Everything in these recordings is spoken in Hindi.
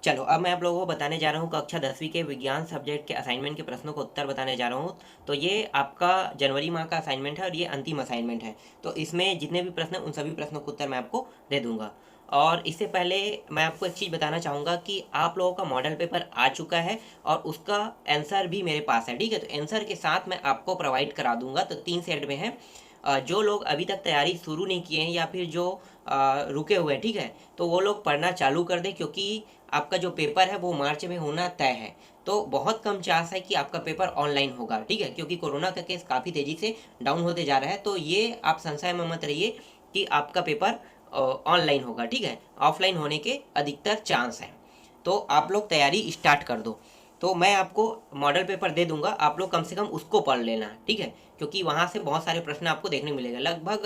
चलो अब मैं आप लोगों को बताने जा रहा हूँ कक्षा 10वीं के विज्ञान सब्जेक्ट के असाइनमेंट के प्रश्नों को उत्तर बताने जा रहा हूँ। तो ये आपका जनवरी माह का असाइनमेंट है और ये अंतिम असाइनमेंट है। तो इसमें जितने भी प्रश्न हैं उन सभी प्रश्नों का उत्तर मैं आपको दे दूंगा। और इससे पहले मैं आपको एक चीज़ बताना चाहूँगा कि आप लोगों का मॉडल पेपर आ चुका है और उसका आंसर भी मेरे पास है, ठीक है। तो आंसर के साथ मैं आपको प्रोवाइड करा दूंगा। तो 3 सेट में है। जो लोग अभी तक तैयारी शुरू नहीं किए हैं या फिर जो रुके हुए हैं, ठीक है, तो वो लोग पढ़ना चालू कर दें, क्योंकि आपका जो पेपर है वो मार्च में होना तय है। तो बहुत कम चांस है कि आपका पेपर ऑनलाइन होगा, ठीक है, क्योंकि कोरोना का केस काफ़ी तेज़ी से डाउन होते जा रहा है। तो ये आप संशय में मत रहिए कि आपका पेपर ऑनलाइन होगा, ठीक है। ऑफलाइन होने के अधिकतर चांस हैं। तो आप लोग तैयारी स्टार्ट कर दो। तो मैं आपको मॉडल पेपर दे दूंगा, आप लोग कम से कम उसको पढ़ लेना, ठीक है, क्योंकि वहाँ से बहुत सारे प्रश्न आपको देखने मिलेगा। लगभग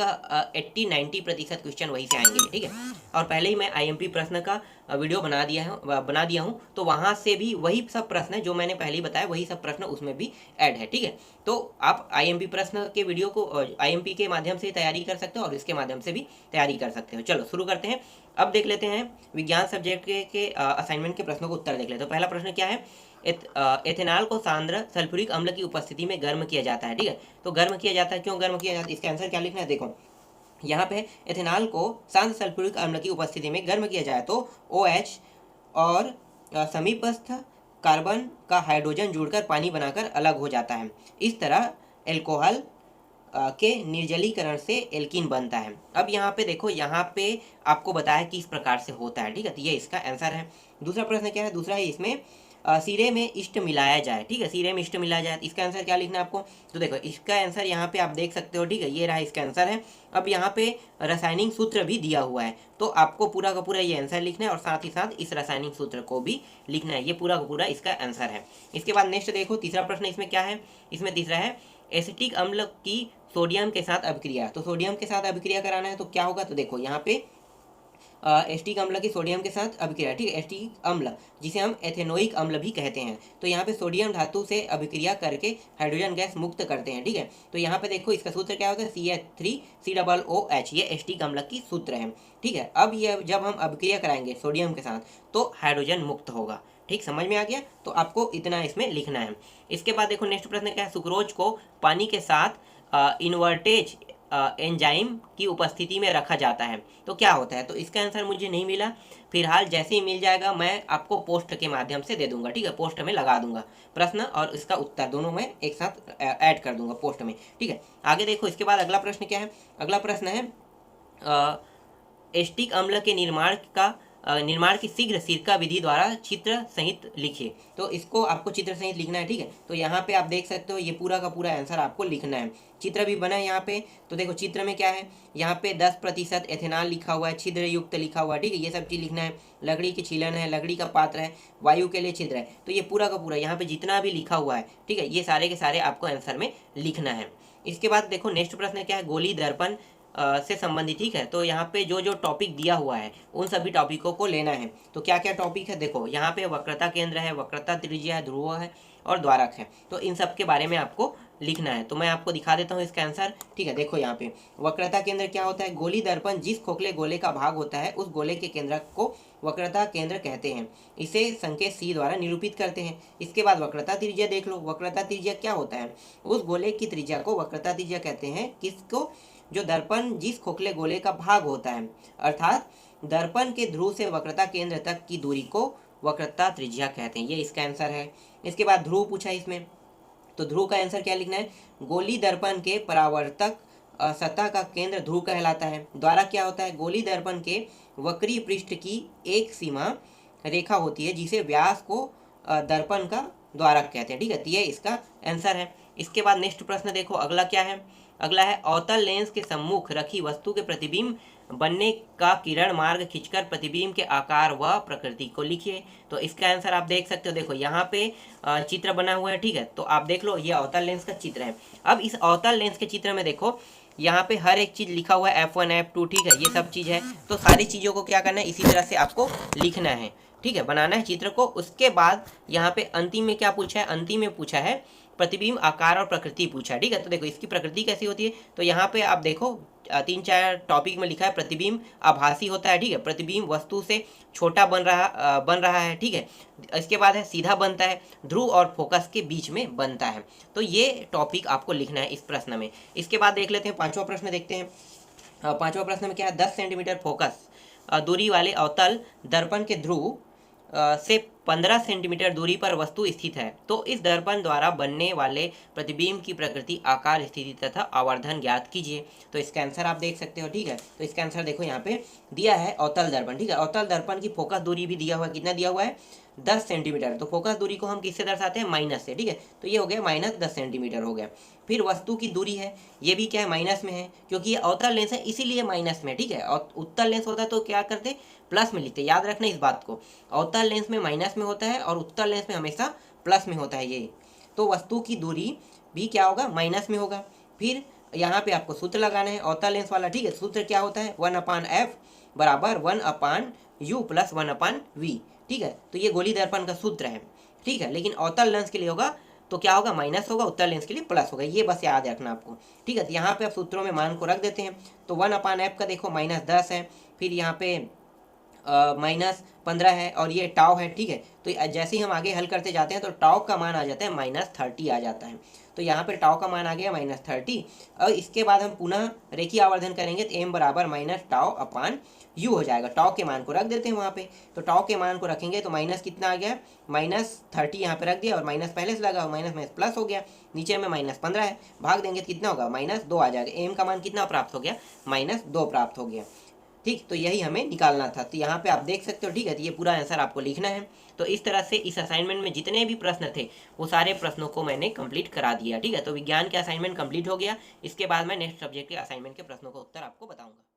80-90% क्वेश्चन वहीं से आएंगे, ठीक है। और पहले ही मैं आईएमपी प्रश्न का वीडियो बना दिया हूँ। तो वहाँ से भी वही सब प्रश्न है जो मैंने पहले ही बताया, वही सब प्रश्न उसमें भी ऐड है, ठीक है। तो आप आईएमपी प्रश्न के वीडियो को आईएमपी के माध्यम से तैयारी कर सकते हो और इसके माध्यम से भी तैयारी कर सकते हो। चलो शुरू करते हैं। अब देख लेते हैं विज्ञान सब्जेक्ट के असाइनमेंट के प्रश्नों को उत्तर देख लेते हैं। तो पहला प्रश्न क्या है, एथेनॉल को सांद्र सल्फ्यूरिक अम्ल की उपस्थिति में गर्म किया जाता है, ठीक है। तो गर्म किया जाता है, क्यों गर्म किया जाता है, इसका आंसर क्या लिखना है, देखो यहाँ पे एथेनॉल को सांद्र सल्फ्यूरिक अम्ल की उपस्थिति में गर्म किया जाए तो OH और समीपस्थ कार्बन का हाइड्रोजन जुड़कर पानी बनाकर अलग हो जाता है। इस तरह एल्कोहल के निर्जलीकरण से एल्कीन बनता है। अब यहाँ पे देखो, यहाँ पे आपको बताया कि इस प्रकार से होता है, ठीक है। तो ये इसका आंसर है। दूसरा प्रश्न क्या है, दूसरा है इसमें सिरे में इष्ट मिलाया जाए, ठीक है, सिरे में इष्ट मिलाया जाए, इसका आंसर क्या लिखना है आपको। तो देखो इसका आंसर यहाँ पे आप देख सकते हो, ठीक है, ये रहा इसका आंसर है। अब यहाँ पे रासायनिक सूत्र भी दिया हुआ है, तो आपको पूरा का पूरा ये आंसर लिखना है और साथ ही साथ इस रासायनिक सूत्र को भी लिखना है। ये पूरा का पूरा इसका आंसर है। इसके बाद नेक्स्ट देखो, तीसरा प्रश्न इसमें क्या है, इसमें तीसरा है एसिटिक अम्ल की सोडियम के साथ अभिक्रिया। तो सोडियम के साथ अभिक्रिया कराना है तो क्या होगा, तो देखो यहाँ पे एस्टिक अम्ल की सोडियम के साथ अभिक्रिया, ठीक है, एस्टिक अम्ल जिसे हम एथेनोइक अम्ल भी कहते हैं। तो यहाँ पे सोडियम धातु से अभिक्रिया करके हाइड्रोजन गैस मुक्त करते हैं, ठीक है। तो यहाँ पे देखो इसका सूत्र क्या होता है, CH3COOH, ये एस्टिक अम्ल की सूत्र है, ठीक है। अब ये जब हम अभिक्रिया कराएंगे सोडियम के साथ तो हाइड्रोजन मुक्त होगा, ठीक, समझ में आ गया। तो आपको इतना इसमें लिखना है। इसके बाद देखो नेक्स्ट प्रश्न क्या है, सुक्रोज को पानी के साथ इन्वर्टेज एंजाइम की उपस्थिति में रखा जाता है तो क्या होता है। तो इसका आंसर मुझे नहीं मिला, फिलहाल जैसे ही मिल जाएगा मैं आपको पोस्ट के माध्यम से दे दूंगा, ठीक है, पोस्ट में लगा दूंगा प्रश्न और इसका उत्तर दोनों में एक साथ ऐड कर दूंगा पोस्ट में, ठीक है। आगे देखो, इसके बाद अगला प्रश्न क्या है, अगला प्रश्न है एस्टिक अम्ल के निर्माण की शीघ्र सिरका विधि द्वारा चित्र सहित लिखिए। तो इसको आपको चित्र सहित लिखना है, ठीक है। तो यहाँ पे आप देख सकते हो ये पूरा का पूरा आंसर आपको लिखना है। चित्र भी बना है यहाँ पे। तो देखो चित्र में क्या है, यहाँ पे 10% एथेनॉल लिखा हुआ है, छिद्र युक्त लिखा हुआ है, ठीक है, ये सब चीज़ लिखना है। लकड़ी की छीलन है, लकड़ी का पात्र है, वायु के लिए छिद्र है। तो ये पूरा का पूरा यहाँ पे जितना भी लिखा हुआ है, ठीक है, ये सारे के सारे आपको आंसर में लिखना है। इसके बाद देखो नेक्स्ट प्रश्न क्या है, गोली दर्पण से संबंधित, ठीक है। तो यहाँ पे जो जो टॉपिक दिया हुआ है उन सभी टॉपिकों को लेना है। तो क्या क्या टॉपिक है, देखो यहाँ पे वक्रता केंद्र है, वक्रता त्रिज्या है, ध्रुव है और द्वारक है। तो इन सब के बारे में आपको लिखना है। तो मैं आपको दिखा देता हूँ इसका आंसर, ठीक है। देखो यहाँ पे वक्रता केंद्र क्या होता है, गोली दर्पण जिस खोखले गोले का भाग होता है उस गोले के केंद्र को वक्रता केंद्र कहते हैं। इसे संकेत C द्वारा निरूपित करते हैं। इसके बाद वक्रता त्रिज्या देख लो, वक्रता त्रिज्या क्या होता है, उस गोले की त्रिज्या को वक्रता त्रिज्या कहते हैं किसको, जो दर्पण जिस खोखले गोले का भाग होता है, अर्थात दर्पण के ध्रुव से वक्रता केंद्र तक की दूरी को वक्रता त्रिज्या कहते हैं। ये इसका आंसर है। इसके बाद ध्रुव पूछा है इसमें, तो ध्रुव का आंसर क्या लिखना है, गोली दर्पण के परावर्तक सतह का केंद्र ध्रुव कहलाता है। द्वारक क्या होता है, गोली दर्पण के वक्री पृष्ठ की एक सीमा रेखा होती है जिसे व्यास को दर्पण का द्वारक कहते हैं, ठीक है। तो ये इसका आंसर है। इसके बाद नेक्स्ट प्रश्न देखो, अगला क्या है, अगला है अवतल लेंस के सम्मुख रखी वस्तु के प्रतिबिंब बनने का किरण मार्ग खींचकर प्रतिबिंब के आकार व प्रकृति को लिखिए। तो इसका आंसर आप देख सकते हो, देखो यहाँ पे चित्र बना हुआ है, ठीक है। तो आप देख लो ये अवतल लेंस का चित्र है। अब इस अवतल लेंस के चित्र में देखो यहाँ पे हर एक चीज़ लिखा हुआ है, F1 F2, ठीक है, ये सब चीज़ है। तो सारी चीज़ों को क्या करना है, इसी तरह से आपको लिखना है, ठीक है, बनाना है चित्र को। उसके बाद यहाँ पे अंतिम में क्या पूछा है, अंतिम में पूछा है प्रतिबिंब आकार और प्रकृति पूछा है, ठीक है। तो देखो इसकी प्रकृति कैसी होती है, तो यहाँ पे आप देखो तीन चार टॉपिक में लिखा है प्रतिबिंब आभासी होता है, ठीक है, प्रतिबिंब वस्तु से छोटा बन रहा है, ठीक है। इसके बाद है सीधा बनता है, ध्रुव और फोकस के बीच में बनता है। तो ये टॉपिक आपको लिखना है इस प्रश्न में। इसके बाद देख लेते हैं पांचवा प्रश्न, देखते हैं। पांचवा प्रश्न में क्या है, 10 सेंटीमीटर फोकस दूरी वाले अवतल दर्पण के ध्रुव से 15 सेंटीमीटर दूरी पर वस्तु स्थित है, तो इस दर्पण द्वारा बनने वाले प्रतिबिंब की प्रकृति, आकार, स्थिति तथा आवर्धन ज्ञात कीजिए। तो इसका आंसर आप देख सकते हो, ठीक है। तो इसका आंसर देखो यहाँ पे दिया है अवतल दर्पण, ठीक है। अवतल दर्पण की फोकस दूरी भी दिया हुआ है, कितना दिया हुआ है, 10 सेंटीमीटर। तो फोकस दूरी को हम किससे दर्शाते हैं, माइनस से, ठीक है। तो ये हो गया -10 सेंटीमीटर हो गया। फिर वस्तु की दूरी है, ये भी क्या है, माइनस में है, क्योंकि ये अवतल लेंस है इसीलिए माइनस में, ठीक है। और उत्तल लेंस होता है तो क्या करते, प्लस में लिखते, याद रखना इस बात को। अवतल लेंस में माइनस में होता है और उत्तल लेंस में हमेशा प्लस में होता है ये। तो वस्तु की दूरी भी क्या होगा, माइनस में होगा। फिर यहाँ पे आपको सूत्र लगाना है अवतल लेंस वाला, ठीक है। सूत्र क्या होता है, 1/f बराबर 1/u प्लस 1/v, ठीक है। तो ये गोली दर्पण का सूत्र है, ठीक है। लेकिन अवतल लेंस के लिए होगा तो क्या होगा, माइनस होगा, उत्तल लेंस के लिए प्लस होगा, ये बस याद रखना आपको, ठीक है। तो यहाँ पे आप सूत्रों में मान को रख देते हैं। तो 1/f का देखो -10 है, फिर यहाँ पे -15 है और ये टाव है, ठीक है। तो जैसे ही हम आगे हल करते जाते हैं तो टाव का मान आ जाता है -30 आ जाता है। तो यहाँ पे टाव का मान आ गया -30। और इसके बाद हम पुनः रेखीय आवर्धन करेंगे तो m बराबर -τ/u हो जाएगा। टाव के मान को रख देते हैं वहाँ पे। तो टाव के मान को रखेंगे तो माइनस कितना आ गया, -30 यहाँ पे रख दिया और माइनस पहले से लगा, माइनस में प्लस हो गया, नीचे में -15 है, भाग देंगे तो कितना होगा, -2 आ जाएगा। m का मान कितना प्राप्त हो गया, -2 प्राप्त हो गया, ठीक। तो यही हमें निकालना था। तो यहाँ पे आप देख सकते हो, ठीक है। तो ये पूरा आंसर आपको लिखना है। तो इस तरह से इस असाइनमेंट में जितने भी प्रश्न थे वो सारे प्रश्नों को मैंने कंप्लीट करा दिया, ठीक है। तो विज्ञान के असाइनमेंट कंप्लीट हो गया। इसके बाद मैं नेक्स्ट सब्जेक्ट के असाइनमेंट के प्रश्नों का उत्तर आपको बताऊंगा।